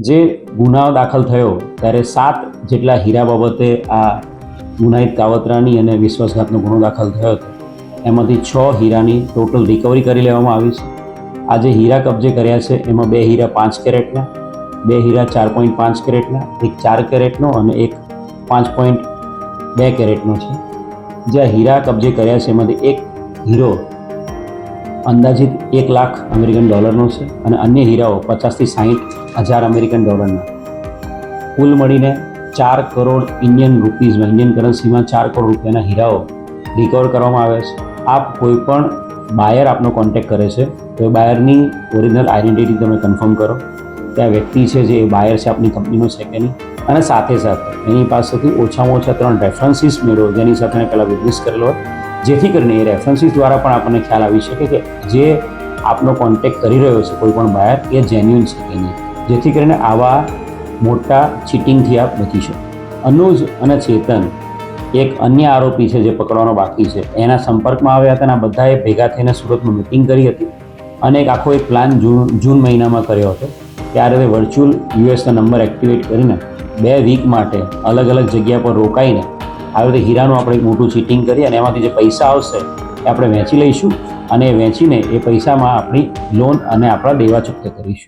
જે ગુનાઓ દાખલ થયો ત્યારે 7 જેટલા હીરા બાબતે આ ગુનાહિત કાવતરાની અને વિશ્વાસઘાતનો ગુનો દાખલ થયો હતો. એમાંથી 6 હીરાની ટોટલ રિકવરી કરી લેવામાં આવી છે. આ જે હીરા કબજે કર્યા છે એમાં 2 હીરા 5 કેરેટના, 2 હીરા 4.5 કેરેટના, એક 4 કેરેટનો અને એક 5.2 કેરેટનો છે. જે હીરા કબજે કર્યા છે એમાંથી એક હીરો અંદાજિત $1 લાખ અમેરિકન ડોલરનો છે અને અન્ય હીરાઓ 50 થી 60 હજાર અમેરિકન ડોલરના. કુલ મળીને 4 કરોડ ઇન્ડિયન રૂપીઝમાં, ઇન્ડિયન કરન્સીમાં 4 કરોડ રૂપિયાના હીરાઓ રિકવર કરવામાં આવે છે. આપ કોઈ પણ બાયર આપનો કોન્ટેક્ટ કરે છે તો એ બાયરની ઓરિજિનલ આઈડેન્ટિટી તમે કન્ફર્મ કરો કે આ વ્યક્તિ છે જે બાયર છે આપની કંપનીનો છે કે નહીં, અને સાથે સાથે એની પાસેથી ઓછામાં ઓછા 3 રેફરન્સીસ મેળવો જેની સાથે એને પહેલાં બિઝનેસ કરેલો હોય, જેથી કરીને એ રેફરન્સીસ દ્વારા પણ આપણને ખ્યાલ આવી શકે કે જે આપનો કોન્ટેક્ટ કરી રહ્યો છે કોઈ પણ બાયર એ જેન્યુઅન છે કે નહીં, જેથી કરીને આવા મોટા ચીટિંગથી આપ બચી શકો. અનુજ અને ચેતન એક અન્ય આરોપી છે જે પકડવાનો બાકી છે, એના સંપર્કમાં આવ્યા હતા અને આ બધાએ ભેગા થઈને સુરતમાં મિટિંગ કરી હતી અને એક આખો પ્લાન જૂન મહિનામાં કર્યો હતો. ત્યારે તે વર્ચ્યુઅલ યુએસનો નંબર એક્ટિવેટ કરીને 2 વીક માટે અલગ અલગ જગ્યા પર રોકાઈને આવી રીતે હીરાનું આપણે એક મોટું ચીટિંગ કરી અને એમાંથી જે પૈસા આવશે એ આપણે વેચી લઈશું અને વેચીને એ પૈસામાં આપણી લોન અને આપણા દેવા ચૂકતા કરીશું.